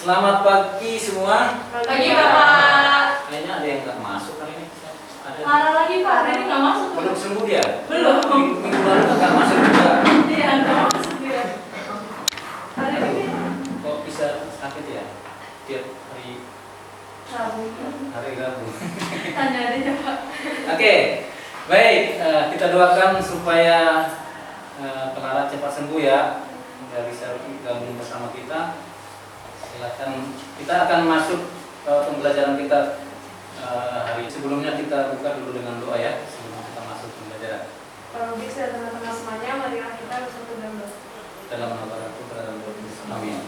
Selamat pagi semua. Pagi Bapak. Kayaknya ada yang nggak masuk kali ini. Ada. Mana lagi Pak? Hari ini nggak masuk. Belum sembuh dia? Belum. Minggu lalu nggak masuk juga. Iya nggak masuk dia. Hari ini Kok bisa sakit ya? Tiap hari Rabu. Rabu. Tanya aja Pak. Oke, baik. Kita doakan supaya Clara cepat sembuh ya. Nggak bisa gabung bersama kita. Silakan. Kita akan masuk pembelajaran kita hari sebelumnya. Kita buka dulu dengan doa ya sebelum kita masuk pembelajaran. Kalau bisa teman-teman semuanya, marilah kita bersatu dalam doa. Dalam nama Putra dan Roh Kudus. Amin.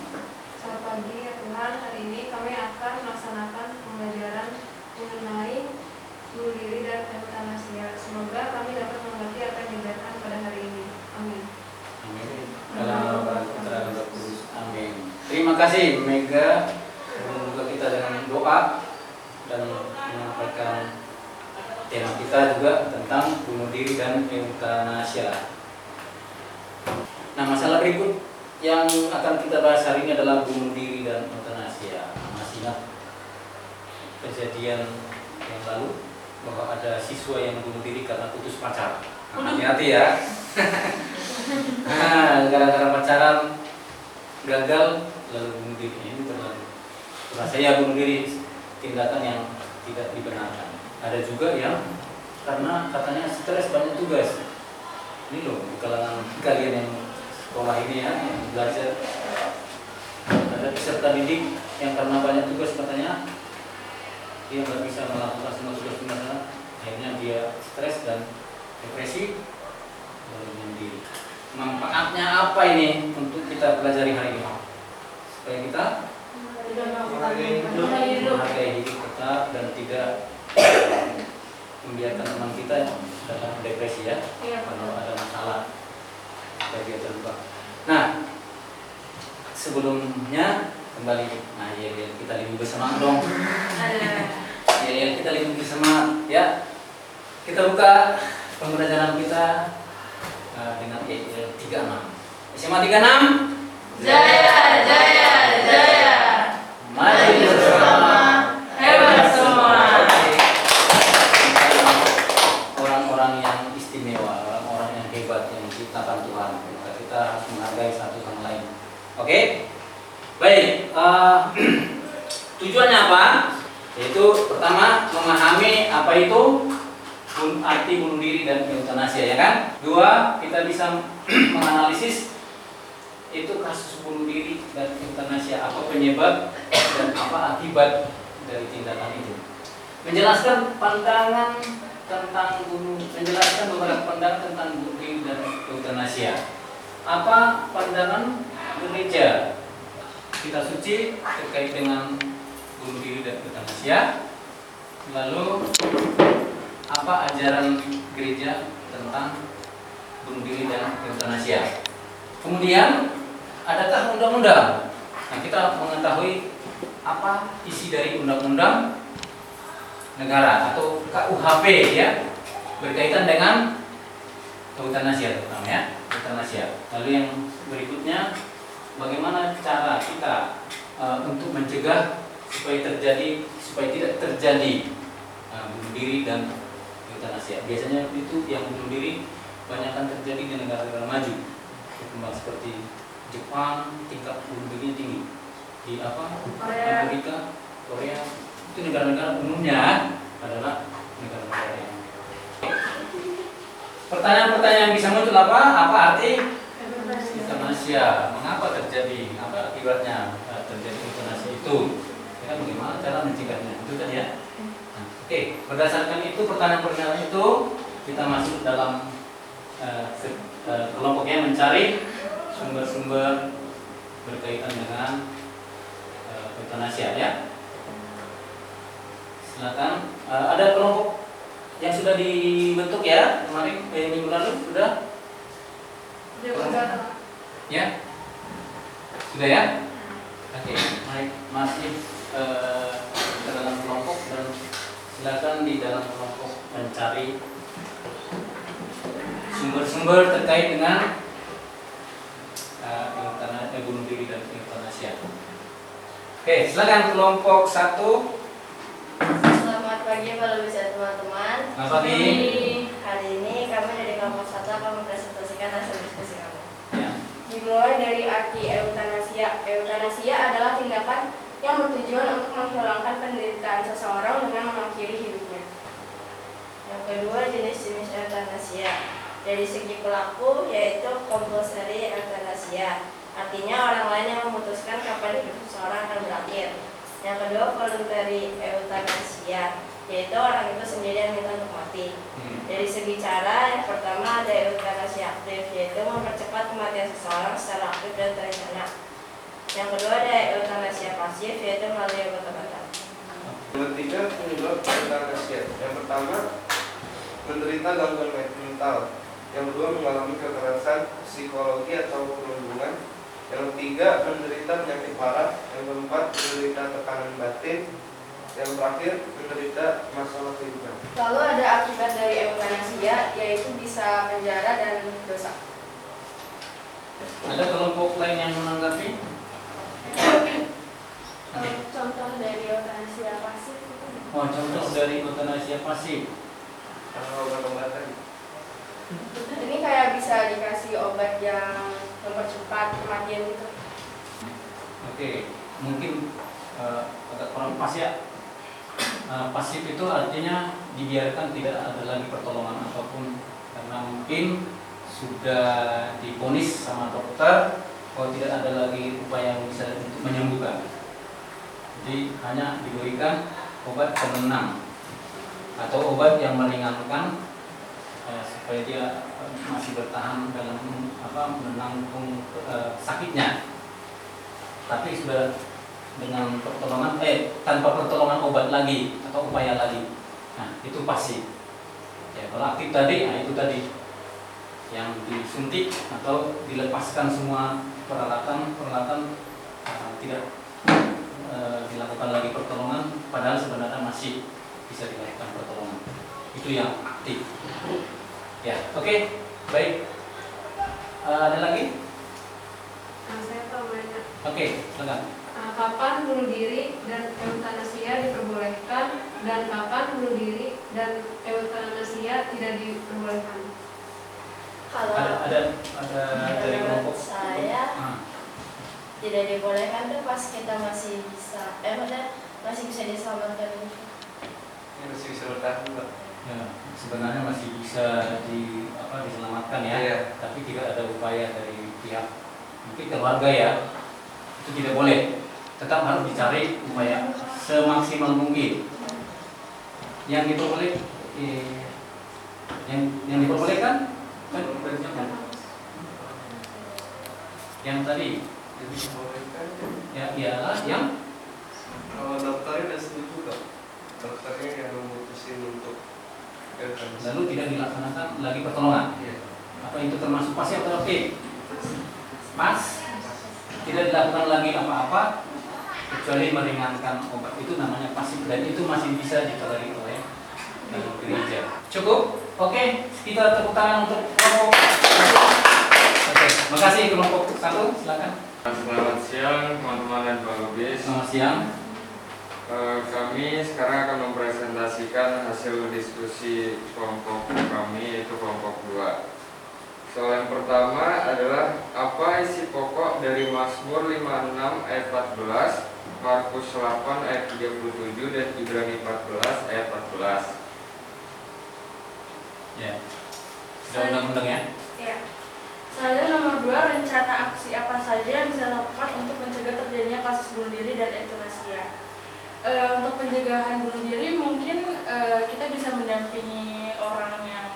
Selamat pagi ya Tuhan. Hari ini kami akan melaksanakan pembelajaran mengenai bunuh diri dan eutanasia. Semoga kami dapat mengerti apa yang diajarkan pada hari ini. Amin. Amin. Dalam nama Putra dan Roh Kudus. Amin. Terima kasih Mega membuka kita dengan doa dan menyampaikan tema kita juga tentang bunuh diri dan eutanasia. Nah, masalah berikut yang akan kita bahas hari ini adalah bunuh diri dan eutanasia. Masih ingat kejadian yang lalu bahwa ada siswa yang bunuh diri karena putus pacar. Hati-hati ya. Nah, gara-gara pacaran gagal lalu bunuh diri. Ini terlalu. Saya bunuh diri tindakan yang tidak dibenarkan. Ada juga yang karena katanya stres banyak tugas. Ini loh di kalangan kalian yang sekolah ini ya, yang belajar. Ada peserta didik yang karena banyak tugas katanya dia nggak bisa melakukan semua tugas-tugasnya, akhirnya dia stres dan depresi lalu bunuh diri. Manfaatnya apa ini untuk kita pelajari hari ini? Supaya kita menghargai hidup kita dan tidak membiarkan teman kita dalam depresi ya, kalau ada masalah supaya dia terluka. Nah, sebelumnya kembali, nah ya kita lebih bersemangat dong. Ya kita lebih bersemangat ya. Kita buka pembelajaran kita dengan YL 36. SMA 36. Jaya, jaya, jaya. Mari bersama Hebat semua. Orang-orang yang istimewa, orang-orang yang hebat yang diciptakan Tuhan. Kita harus menghargai satu sama lain. Oke? Baik. Tujuannya apa? Yaitu pertama memahami apa itu arti bunuh diri dan eutanasia, ya kan? Dua, kita bisa menganalisis itu kasus bunuh diri dan eutanasia, apa penyebab dan apa akibat dari tindakan itu. Menjelaskan pandangan tentang menjelaskan beberapa pandangan tentang bunuh diri dan eutanasia. Apa pandangan gereja kita suci terkait dengan bunuh diri dan eutanasia? Lalu apa ajaran gereja tentang bunuh diri dan eutanasia? Kemudian adakah undang-undang? Nah, kita mengetahui apa isi dari undang-undang negara atau KUHP ya, berkaitan dengan eutanasia terutama ya, eutanasia. Lalu yang berikutnya, bagaimana cara kita untuk mencegah supaya tidak terjadi bunuh diri dan eutanasia. Biasanya itu yang bunuh diri banyak kan terjadi di negara-negara maju, berkembang seperti Jepang, tingkat bunuh dirinya tinggi. Di Amerika, Korea, itu negara-negara umumnya adalah negara-negara yang. Pertanyaan-pertanyaan yang bisa muncul apa arti eutanasia? Mengapa terjadi? Apa akibatnya terjadi eutanasia itu? Ya, bagaimana cara mencegahnya? Itu kan ya. Nah, oke, berdasarkan itu pertanyaan-pertanyaan itu kita masuk dalam kelompoknya mencari sumber-sumber berkaitan dengan eutanasia ya. Silakan. Ada kelompok yang sudah dibentuk ya kemarin minggu lalu sudah? Ya? Sudah ya? Oke, masih kita dalam kelompok dan silakan di dalam kelompok mencari sumber-sumber terkait dengan bunuh diri dan eutanasia. Oke, silakan kelompok 1. Selamat pagi Bapak Ibu dan teman-teman. Selamat pagi. Hari ini kami dari kelompok 1 akan mempresentasikan hasil diskusi kami. Ya. Dimulai dari arti eutanasia. Eutanasia adalah tindakan yang bertujuan untuk menghilangkan penderitaan seseorang dengan mengakhiri hidupnya. Yang kedua, jenis-jenis eutanasia. Dari segi pelaku, yaitu compulsory euthanasia. Artinya orang lain yang memutuskan kapan hidup seseorang akan berakhir. Yang kedua, voluntary euthanasia, yaitu orang itu sendiri yang minta untuk mati. Dari segi cara, yang pertama ada euthanasia aktif, yaitu mempercepat kematian seseorang secara aktif dan terencana. Yang kedua ada euthanasia pasif, yaitu melalui obat-obatan. Yang ketiga, penyebab euthanasia. Yang pertama, menderita gangguan mental. Yang kedua, mengalami kekerasan psikologi atau perundungan. Yang ketiga, menderita penyakit parah. Yang keempat, menderita tekanan batin. Yang terakhir, menderita masalah kehidupan. Lalu ada akibat dari euthanasia, yaitu bisa penjara dan dosa. Ada kelompok lain yang menanggapi? Contoh dari eutanasia pasif. Oh, contoh dari eutanasia pasif. Kalau obat-obatan, Ini kayak bisa dikasih obat yang mempercepat kematian gitu. Oke, mungkin agak kurang pas ya. Pasif itu artinya dibiarkan, tidak ada lagi pertolongan apapun karena mungkin sudah divonis sama dokter bahwa tidak ada lagi upaya yang bisa untuk menyembuhkan. Jadi hanya diberikan obat penenang atau obat yang meringankan supaya dia masih bertahan dalam menanggung sakitnya. Tapi sudah dengan pertolongan tanpa pertolongan obat lagi atau upaya lagi. Nah, itu pasif. Ya, kalau aktif tadi, nah itu tadi yang disuntik atau dilepaskan semua peralatan tidak dilakukan lagi pertolongan, padahal sebenarnya masih bisa dilakukan pertolongan. Itu yang aktif. Ya, oke, baik. Ada lagi? Saya mau nanya. Oke, silakan. Kapan bunuh diri dan eutanasia diperbolehkan dan kapan bunuh diri dan eutanasia tidak diperbolehkan? Kalau Ada dari kelompok menurut saya tidak dibolehkan tuh pas kita masih bisa, masih bisa diselamatkan. ini masih bisa bertahan, Pak. Ya, sebenarnya masih bisa diselamatkan ya, Iya. tapi tidak ada upaya dari pihak mungkin keluarga ya, itu tidak boleh. Tetap harus dicari upaya semaksimal mungkin. Yang diperbolehkan kan yang tadi Jadi dibolehkan. ya ialah yang Kalau dokternya udah setuju, Pak. Dokternya yang memutusin untuk euthanasia. lalu tidak dilaksanakan lagi pertolongan. Iya. Apa itu termasuk pasif atau aktif? Pas, tidak dilakukan lagi apa-apa kecuali meringankan obat, itu namanya pasif dan itu masih bisa ditolerir oleh gereja. Cukup? Oke, kita tepuk tangan untuk kelompok 1. Oke, makasih kelompok 1, silakan. Selamat siang teman-teman dan Pak Lubis. Selamat siang. Kami sekarang akan mempresentasikan hasil diskusi kelompok kami, yaitu kelompok 2. Soal yang pertama adalah apa isi pokok dari Mazmur 56 ayat 14, Markus 8 ayat 37 dan Ibrani 14 ayat 14. Ya. Sudah undang-undang ya? Ya. Selanjutnya nomor 2, rencana aksi apa saja yang bisa dilakukan untuk mencegah terjadinya kasus bunuh diri dan eutanasia. Untuk pencegahan bunuh diri mungkin kita bisa mendampingi orang yang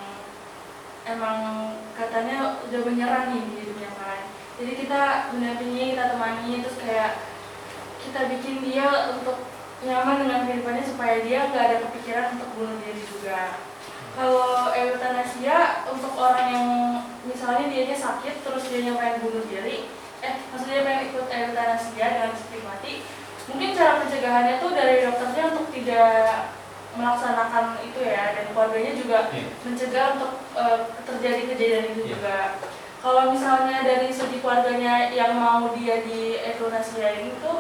emang katanya udah menyerah nih di hidupnya kan. Jadi kita mendampingi, kita temani, terus kayak kita bikin dia untuk nyaman dengan kehidupannya supaya dia nggak ada kepikiran untuk bunuh diri juga. Kalau eutanasia untuk orang yang misalnya dianya sakit terus dia pengen bunuh diri, maksudnya pengen ikut eutanasia dengan sakit mati, mungkin cara pencegahannya tuh dari dokternya untuk tidak melaksanakan itu ya, dan keluarganya juga mencegah untuk terjadi kejadian itu juga. Kalau misalnya dari segi keluarganya yang mau dia di eutanasiain itu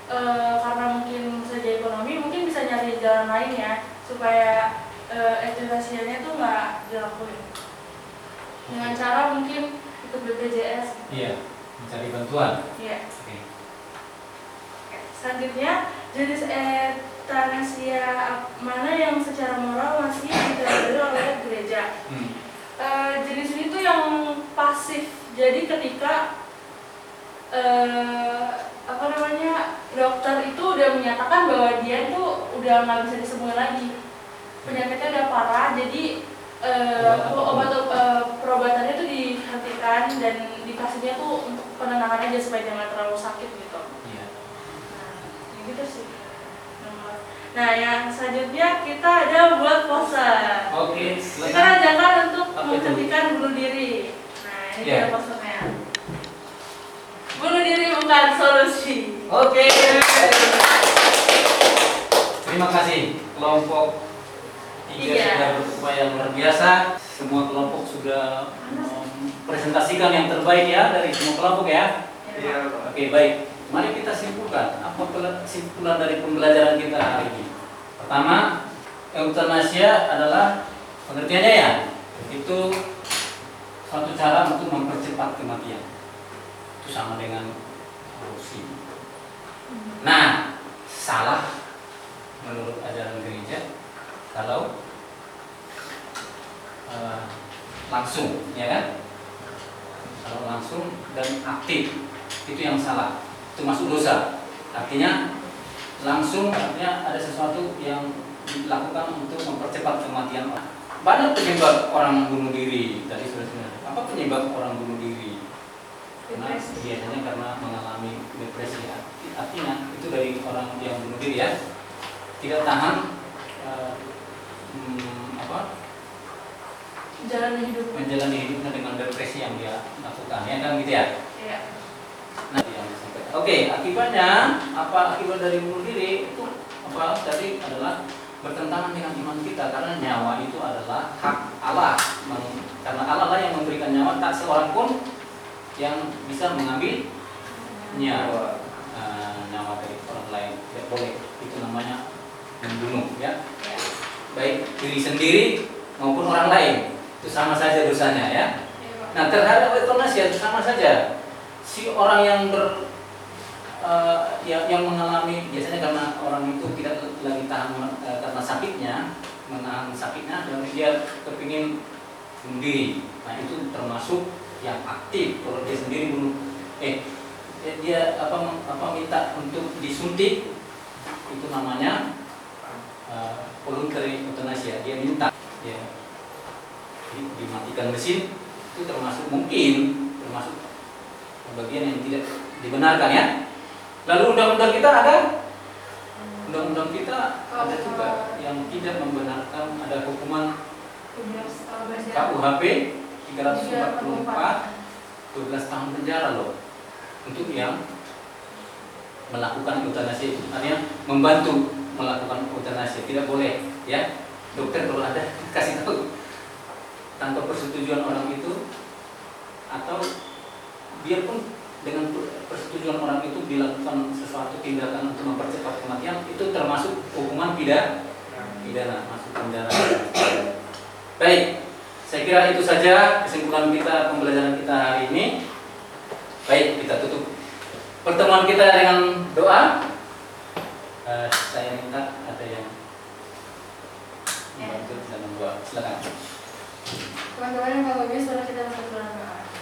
karena mungkin saja ekonomi, mungkin bisa nyari jalan lain ya supaya eutanasianya tuh nggak dilakuin dengan cara mungkin ikut BPJS. Iya, mencari bantuan. Iya. Oke. Selanjutnya, jenis euthanasia mana yang secara moral masih ditolerir oleh gereja? Jenis ini tuh yang pasif. Jadi ketika dokter itu udah menyatakan bahwa dia tuh udah nggak bisa disembuhin lagi, penyakitnya udah parah, jadi perobatannya tuh dihentikan dan dikasihnya tuh untuk penenangan aja supaya jangan terlalu sakit gitu. Iya. Nah, gitu sih. Nah, yang selanjutnya kita ada buat poster. Oke, Kita silakan. ajarkan untuk Apa itu? menghentikan bunuh diri. Nah, ini Ya. dia posternya. Bunuh diri bukan solusi. Oke. Terima kasih kelompok 3 Iya. sudah berupaya luar biasa. Semua kelompok sudah mempresentasikan yang terbaik ya dari semua kelompok ya. Iya, Pak. Oke, baik. Mari kita simpulkan apa kesimpulan dari pembelajaran kita hari ini. Pertama, euthanasia adalah pengertiannya ya, itu suatu cara untuk mempercepat kematian. Itu sama dengan aborsi. Nah, salah menurut ajaran gereja kalau langsung, ya kan? Kalau langsung dan aktif itu yang salah, itu masuk dosa. Artinya langsung, artinya ada sesuatu yang dilakukan untuk mempercepat kematian orang. Banyak penyebab orang bunuh diri tadi sudah. Apa penyebab orang bunuh diri? Karena biasanya karena mengalami depresi. Artinya itu dari orang yang bunuh diri ya, tidak tahan menjalani hidupnya dengan depresi yang dia lakukan, ya kan gitu ya. Iya. Nah, yang disampaikan. Oke, akibatnya apa? Akibat dari bunuh diri itu apa? Tadi adalah bertentangan dengan iman kita karena nyawa itu adalah hak Allah. Karena Allah lah yang memberikan nyawa, tak seorang pun yang bisa mengambil nyawa dari orang lain. Tidak boleh. Itu namanya membunuh, ya. Baik diri sendiri maupun orang lain. Itu sama saja dosanya ya. Nah, terhadap euthanasia itu sama saja. Si orang yang yang mengalami, biasanya karena orang itu tidak lagi tahan karena sakitnya, menahan sakitnya, dan dia kepingin bunuh diri. Nah, itu termasuk yang aktif. Kalau dia sendiri bunuh, dia minta untuk disuntik, itu namanya voluntary euthanasia. Dia minta ya dimatikan mesin, itu termasuk bagian yang tidak dibenarkan ya. Lalu undang-undang kita ada juga yang tidak membenarkan ada hukuman KUHP 344 12 tahun penjara loh untuk yang melakukan euthanasia, artinya membantu melakukan euthanasia. Tidak boleh ya. Dokter kalau ada kasih tahu tanpa persetujuan orang itu, atau biarpun dengan persetujuan orang itu dilakukan sesuatu tindakan untuk mempercepat kematian, itu termasuk hukuman pidana, masuk penjara. Baik, saya kira itu saja kesimpulan kita, pembelajaran kita hari ini. Baik, kita tutup pertemuan kita dengan doa. Saya minta ada yang membantu dalam doa. Silakan. Teman-teman yang bagus, setelah kita berdoa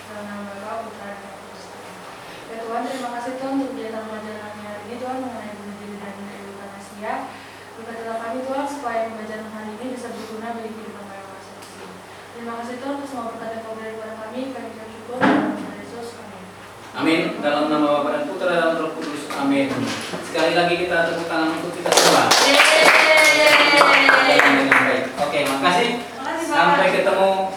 dalam nama Bapa, Putra, dan Roh Kudus. Ya Tuhan, terima kasih Tuhan untuk kegiatan pembelajaran hari ini Tuhan mengenai bunuh diri dan euthanasia. Berkatilah kami Tuhan supaya pembelajaran hari ini bisa berguna bagi kehidupan kami masing-masing. Terima kasih Tuhan untuk semua berkat yang Kau beri kepada kami. Kami ucap syukur dalam nama Yesus. Amin. Amin. Dalam nama Bapa dan Putra dan Roh Kudus. Amin. Sekali lagi kita tepuk tangan untuk kita semua. Oke, makasih. Sampai ketemu